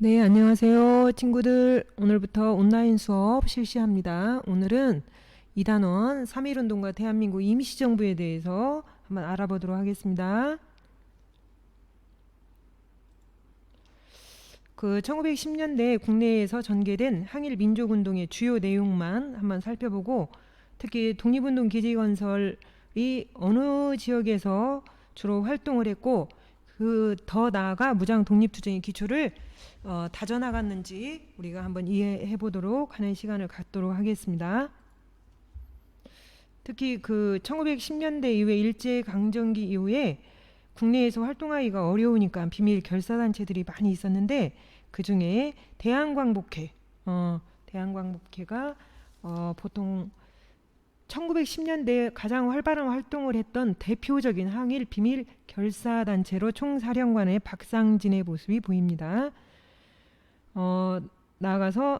네, 안녕하세요, 친구들. 오늘부터 온라인 수업 실시합니다. 오늘은 이단원 3.1운동과 대한민국 임시정부에 대해서 한번 알아보도록 하겠습니다. 1910년대 국내에서 전개된 항일 민족운동의 주요 내용만 한번 살펴보고, 특히 독립운동 기지건설이 어느 지역에서 주로 활동을 했고, 더 나아가 무장 독립투쟁의 기초를 다져나갔는지 우리가 한번 이해해 보도록 하는 시간을 갖도록 하겠습니다. 특히 1910년대 이후에 일제강점기 이후에 국내에서 활동하기가 어려우니까 비밀 결사단체들이 많이 있었는데, 그 중에 대한광복회가 보통 1910년대에 가장 활발한 활동을 했던 대표적인 항일 비밀 결사단체로 총사령관의 박상진의 모습이 보입니다. 나아가서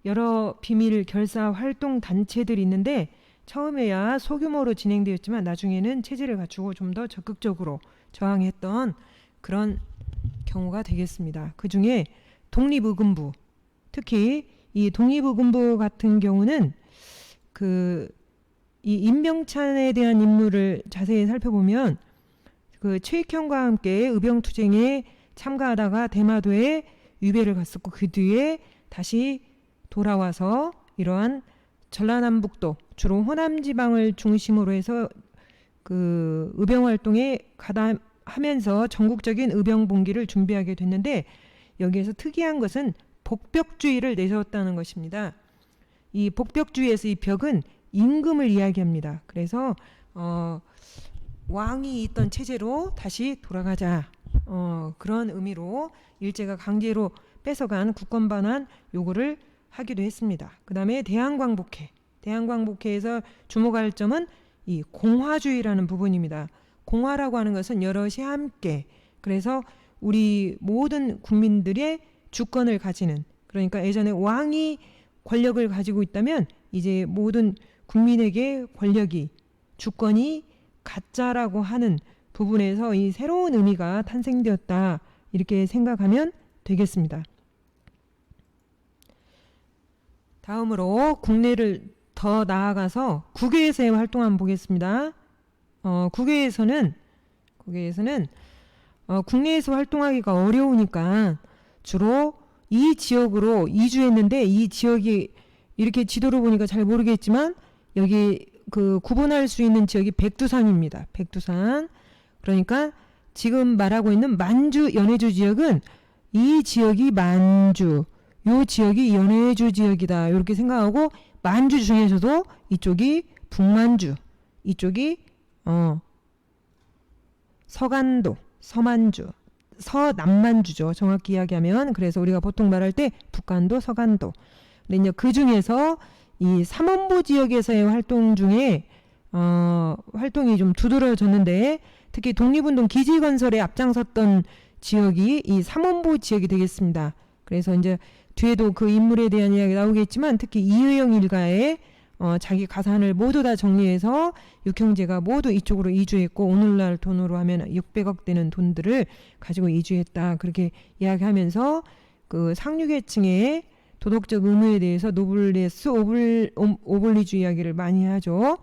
여러 비밀 결사 활동 단체들이 있는데, 처음에야 소규모로 진행되었지만 나중에는 체제를 갖추고 좀 더 적극적으로 저항했던 그런 경우가 되겠습니다. 그 중에 독립의금부, 특히 이 독립의금부 같은 경우는 이 임병찬에 대한 인물을 자세히 살펴보면 최익형과 함께 의병투쟁에 참가하다가 대마도에 유배를 갔었고, 그 뒤에 다시 돌아와서 이러한 전라남북도 주로 호남지방을 중심으로 해서 의병활동에 가담하면서 전국적인 의병봉기를 준비하게 됐는데, 여기에서 특이한 것은 복벽주의를 내세웠다는 것입니다. 이 복벽주의에서 이 벽은 임금을 이야기합니다. 그래서 왕이 있던 체제로 다시 돌아가자, 그런 의미로 일제가 강제로 뺏어간 국권 반환 요구를 하기도 했습니다. 그 다음에 대한광복회에서 주목할 점은 이 공화주의라는 부분입니다. 공화라고 하는 것은 여럿이 함께, 그래서 우리 모든 국민들의 주권을 가지는, 그러니까 예전에 왕이 권력을 가지고 있다면 이제 모든 국민에게 주권이 갖자라고 하는 부분에서 이 새로운 의미가 탄생되었다, 이렇게 생각하면 되겠습니다. 다음으로 국내를 더 나아가서 국외에서의 활동 한번 보겠습니다. 국외에서는 국내에서 활동하기가 어려우니까 주로 이 지역으로 이주했는데, 이 지역이 이렇게 지도로 보니까 잘 모르겠지만 여기 구분할 수 있는 지역이 백두산입니다. 백두산. 그러니까 지금 말하고 있는 만주 연해주 지역은 이 지역이 만주, 요 지역이 연해주 지역이다, 이렇게 생각하고, 만주 중에서도 이쪽이 북만주, 이쪽이 서간도, 서만주, 서남만주죠, 정확히 이야기하면. 그래서 우리가 보통 말할 때 북간도, 서간도. 근데 이제 그 중에서 이 삼원보 지역에서의 활동 중에 활동이 좀 두드러졌는데, 특히 독립운동 기지건설에 앞장섰던 지역이 이 삼원보 지역이 되겠습니다. 그래서 이제 뒤에도 그 인물에 대한 이야기 나오겠지만, 특히 이의영 일가의 자기 가산을 모두 다 정리해서 육형제가 모두 이쪽으로 이주했고, 오늘날 돈으로 하면 600억 되는 돈들을 가지고 이주했다, 그렇게 이야기하면서 상류계층의 도덕적 의무에 대해서 노블레스 오블리주 이야기를 많이 하죠.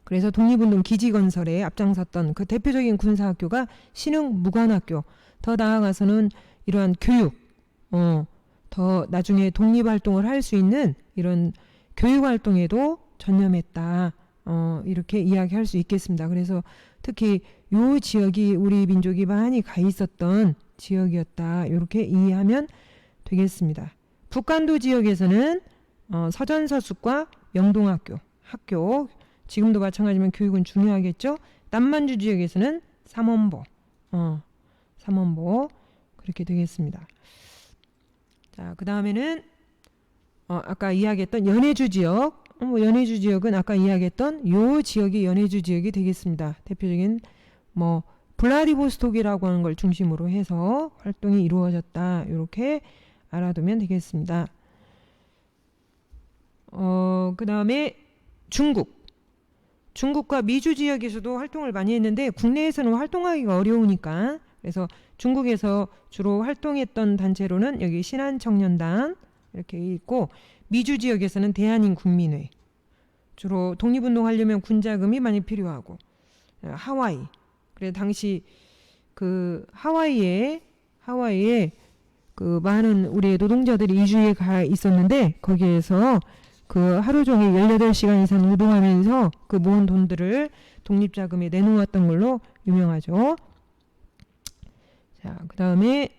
그래서 독립운동 기지건설에 앞장섰던 그 대표적인 군사학교가 신흥무관학교, 더 나아가서는 이러한 교육, 더 나중에 독립활동을 할 수 있는 이런 교육활동에도 전념했다, 이렇게 이야기할 수 있겠습니다. 그래서 특히 이 지역이 우리 민족이 많이 가 있었던 지역이었다, 이렇게 이해하면 되겠습니다. 북간도 지역에서는 서전서숙과 명동학교, 지금도 마찬가지면 교육은 중요하겠죠. 남만주 지역에서는 삼원보, 그렇게 되겠습니다. 자, 그 다음에는 아까 이야기했던 연해주 지역, 연해주 지역은 아까 이야기했던 요 지역이 연해주 지역이 되겠습니다. 대표적인 블라디보스톡이라고 하는 걸 중심으로 해서 활동이 이루어졌다, 이렇게 알아두면 되겠습니다. 그 다음에 중국과 미주 지역에서도 활동을 많이 했는데, 국내에서는 활동하기가 어려우니까 그래서 중국에서 주로 활동했던 단체로는 여기 신한청년단 이렇게 있고, 미주 지역에서는 대한인국민회, 주로 독립운동하려면 군자금이 많이 필요하고, 하와이, 그래 당시 그 하와이에 그 많은 우리의 노동자들이 이주해 가 있었는데, 거기에서 그 하루 종일 18시간 이상 노동하면서 그 모은 돈들을 독립자금에 내놓았던 걸로 유명하죠. 자, 그 다음에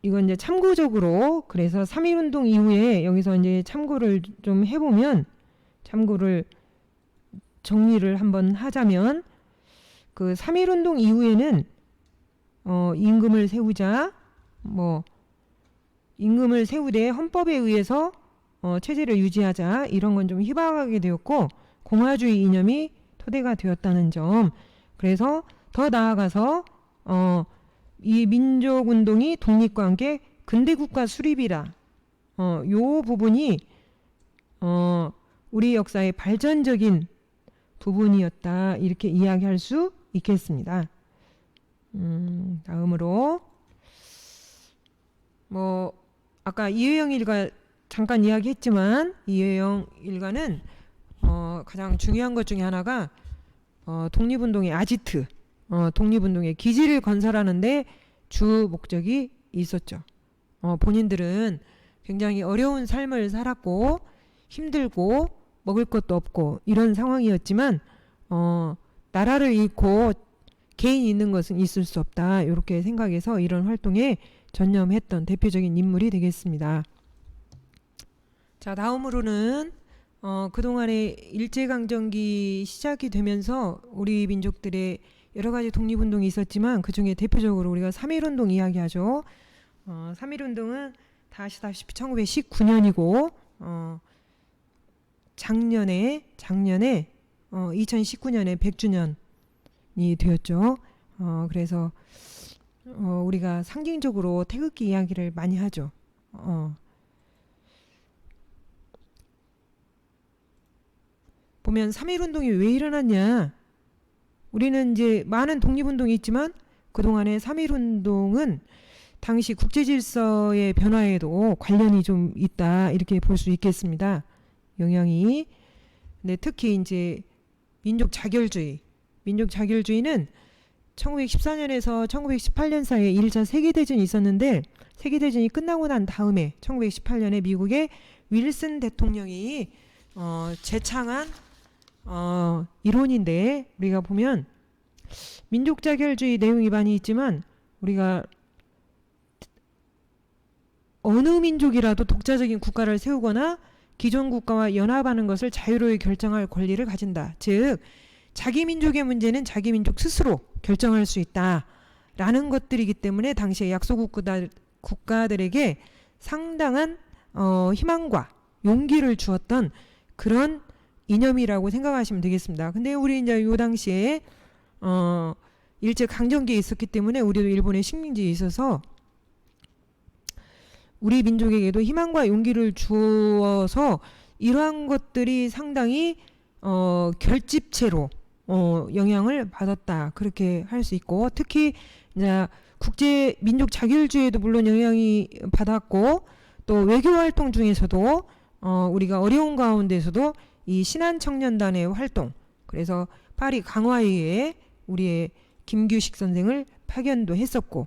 이건 이제 참고적으로, 그래서 3.1운동 이후에 여기서 이제 참고를 좀 해보면, 참고를 정리를 한번 하자면, 그 3.1운동 이후에는 임금을 세우자, 임금을 세우되 헌법에 의해서 체제를 유지하자, 이런 건 좀 희박하게 되었고, 공화주의 이념이 토대가 되었다는 점. 그래서 더 나아가서 이 민족운동이 독립과 함께 근대국가 수립이라, 요 부분이 우리 역사의 발전적인 부분이었다, 이렇게 이야기할 수 있겠습니다. 다음으로 아까 이회영 일가 잠깐 이야기했지만, 이회영 일가는 가장 중요한 것 중에 하나가 독립운동의 아지트, 독립운동의 기지를 건설하는데 주 목적이 있었죠. 본인들은 굉장히 어려운 삶을 살았고 힘들고 먹을 것도 없고 이런 상황이었지만, 나라를 잃고 개인이 있는 것은 있을 수 없다, 이렇게 생각해서 이런 활동에 전념했던 대표적인 인물이 되겠습니다. 자, 다음으로는 그동안에 일제강점기 시작이 되면서 우리 민족들의 여러 가지 독립운동이 있었지만, 그 중에 대표적으로 우리가 3.1운동 이야기하죠. 3.1운동은 다 아시다시피 1919년이고 작년에 2019년에 100주년이 되었죠. 그래서 우리가 상징적으로 태극기 이야기를 많이 하죠. 보면 3.1운동이 왜 일어났냐, 우리는 이제 많은 독립운동이 있지만 그동안에 3.1운동은 당시 국제질서의 변화에도 관련이 좀 있다, 이렇게 볼 수 있겠습니다. 영향이. 근데 특히 이제 민족 자결주의는 1914년에서 1918년 사이에 1차 세계대전이 있었는데, 세계대전이 끝나고 난 다음에 1918년에 미국의 윌슨 대통령이 제창한 이론인데, 우리가 보면 민족자결주의 내용이 많이 있지만, 우리가 어느 민족이라도 독자적인 국가를 세우거나 기존 국가와 연합하는 것을 자유로이 결정할 권리를 가진다. 즉 자기 민족의 문제는 자기 민족 스스로 결정할 수 있다라는 것들이기 때문에 당시에 약소국 국가들에게 상당한 희망과 용기를 주었던 그런 이념이라고 생각하시면 되겠습니다. 근데 우리 이제 요 당시에 일제 강점기에 있었기 때문에 우리도 일본의 식민지에 있어서 우리 민족에게도 희망과 용기를 주어서 이러한 것들이 상당히 결집체로 영향을 받았다, 그렇게 할 수 있고, 특히 이제 국제 민족 자결주의에도 물론 영향이 받았고, 또 외교 활동 중에서도 우리가 어려운 가운데서도 이 신한청년단의 활동, 그래서 파리 강화회에 우리의 김규식 선생을 파견도 했었고,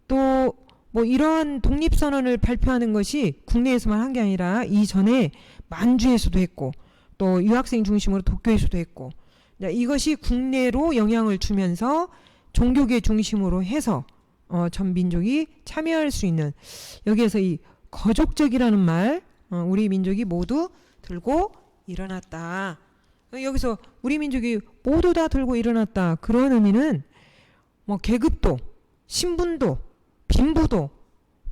또 뭐 이러한 독립선언을 발표하는 것이 국내에서만 한 게 아니라 이전에 만주에서도 했고, 또 유학생 중심으로 도쿄에서도 했고, 이것이 국내로 영향을 주면서 종교계 중심으로 해서 전 민족이 참여할 수 있는, 여기에서 이 거족적이라는 말, 우리 민족이 모두 들고 일어났다. 여기서 우리 민족이 모두 다 들고 일어났다, 그런 의미는 뭐 계급도 신분도 빈부도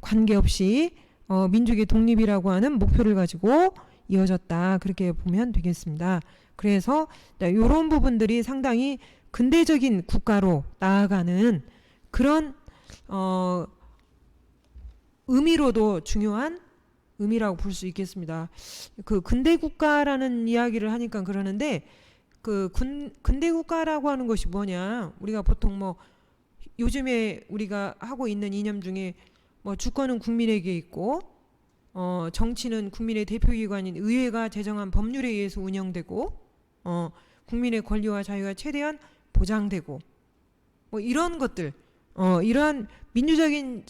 관계없이 민족의 독립이라고 하는 목표를 가지고 이어졌다, 그렇게 보면 되겠습니다. 그래서 이런 부분들이 상당히 근대적인 국가로 나아가는 그런 의미로도 중요한 의미라고 볼 수 있겠습니다. 그 근대 국가라는 이야기를 하니까 그러는데, 그 근대 국가라고 하는 것이 뭐냐? 우리가 보통 뭐 요즘에 우리가 하고 있는 이념 중에 뭐 주권은 국민에게 있고 정치는 국민의 대표기관인 의회가 제정한 법률에 의해서 운영되고 국민의 권리와 자유가 최대한 보장되고 뭐 이런 것들 이러한 민주적인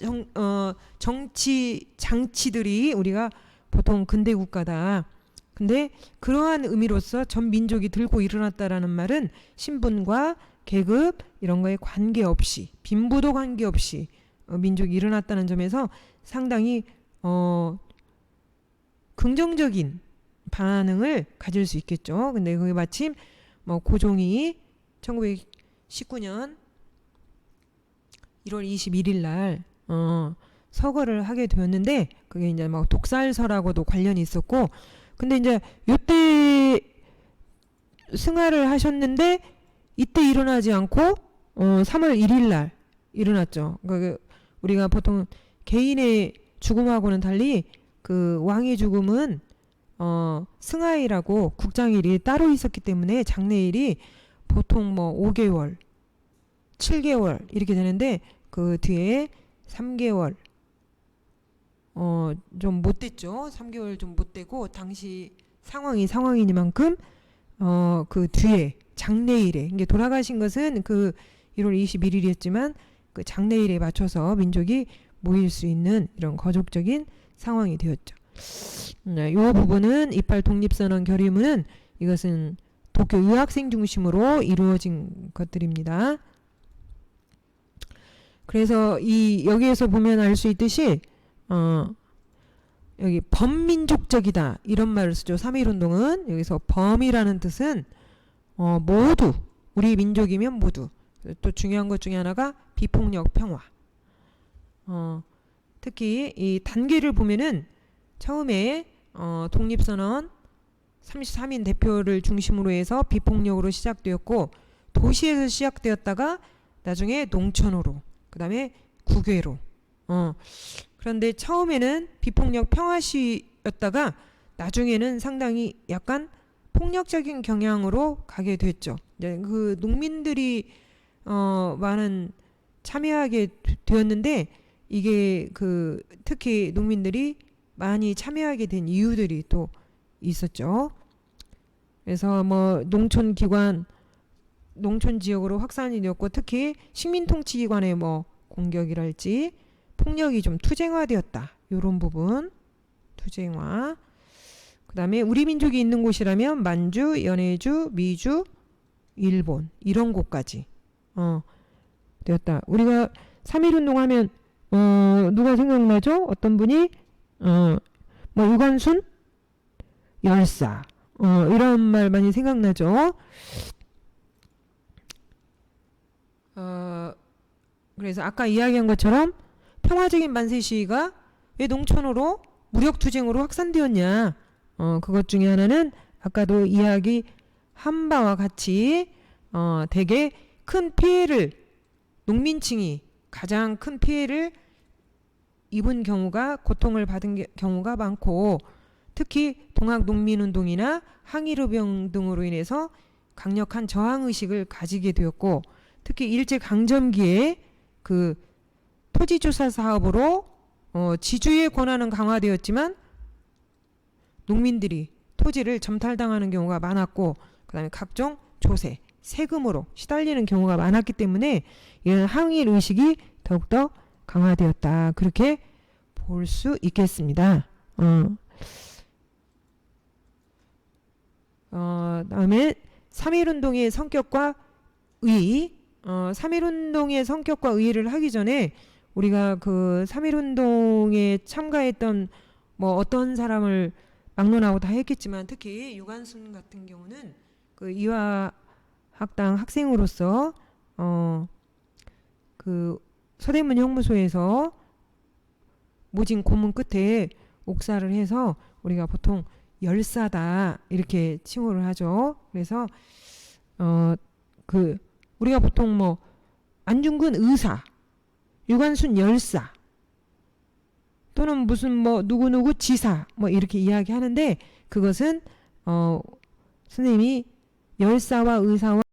정치 장치들이 우리가 보통 근대 국가다. 근데 그러한 의미로서 전 민족이 들고 일어났다라는 말은 신분과 계급 이런 거에 관계없이 빈부도 관계없이 민족이 일어났다는 점에서 상당히 긍정적인 반응을 가질 수 있겠죠. 근데 그게 마침 뭐 고종이 1919년 1월 21일 날 서거를 하게 되었는데 그게 이제 막 독살서라고도 관련이 있었고 근데 이제 요때 승하를 하셨는데 이때 일어나지 않고 3월 1일 날 일어났죠. 그러니까 우리가 보통 개인의 죽음하고는 달리 그 왕의 죽음은 승하일하고 국장일이 따로 있었기 때문에 장례일이 보통 뭐 5개월, 7개월 이렇게 되는데 그 뒤에 3개월 좀 못 됐죠. 3개월 좀 못 되고 당시 상황이니만큼 그 뒤에 장례일에 이게 돌아가신 것은 그 1월 21일이었지만 그 장례일에 맞춰서 민족이 모일 수 있는 이런 거족적인 상황이 되었죠. 이 부분은 이팔 독립선언 결의문은 이것은 도쿄 유학생 중심으로 이루어진 것들입니다. 그래서 여기에서 보면 알 수 있듯이 여기 범민족적이다 이런 말을 쓰죠. 3.1운동은 여기서 범이라는 뜻은 모두 우리 민족이면 모두 또 중요한 것 중에 하나가 비폭력 평화 특히 이 단계를 보면은 처음에 독립선언 33인 대표를 중심으로 해서 비폭력으로 시작되었고 도시에서 시작되었다가 나중에 농촌으로 그 다음에 국외로 그런데 처음에는 비폭력 평화시였다가 나중에는 상당히 약간 폭력적인 경향으로 가게 됐죠. 이제 그 농민들이 많은 참여하게 되었는데 이게 그 특히 농민들이 많이 참여하게 된 이유들이 또 있었죠. 그래서 뭐 농촌 지역으로 확산이 되었고 특히 식민통치기관의 뭐 공격이랄지 폭력이 좀 투쟁화되었다. 이런 부분 투쟁화. 그 다음에 우리 민족이 있는 곳이라면 만주, 연해주, 미주, 일본 이런 곳까지 되었다. 우리가 3.1운동 하면 누가 생각나죠? 어떤 분이 뭐 유관순, 열사 이런 말 많이 생각나죠. 그래서 아까 이야기한 것처럼 평화적인 만세 시위가 왜 농촌으로 무력투쟁으로 확산되었냐. 그것 중에 하나는 아까도 이야기한 바와 같이 대개 큰 피해를 농민층이 가장 큰 피해를 입은 경우가 고통을 받은 경우가 많고 특히 동학농민운동이나 항일의병 등으로 인해서 강력한 저항의식을 가지게 되었고 특히 일제강점기에 그 토지조사 사업으로 지주의 권한은 강화되었지만 농민들이 토지를 점탈당하는 경우가 많았고 그 다음에 각종 조세, 세금으로 시달리는 경우가 많았기 때문에 이런 항일 의식이 더욱더 강화되었다. 그렇게 볼 수 있겠습니다. 다음에 3.1운동의 성격과 의의 3.1운동의 성격과 의의를 하기 전에 우리가 그 3.1운동에 참가했던 뭐 어떤 사람을 막론하고 다 했겠지만 특히 유관순 같은 경우는 그 이화학당 학생으로서 그 서대문 형무소에서 모진 고문 끝에 옥사를 해서 우리가 보통 열사다 이렇게 칭호를 하죠. 그래서 그 우리가 보통 뭐 안중근 의사, 유관순 열사 또는 무슨 뭐 누구누구 지사 뭐 이렇게 이야기하는데 그것은 선생님이 열사와 의사와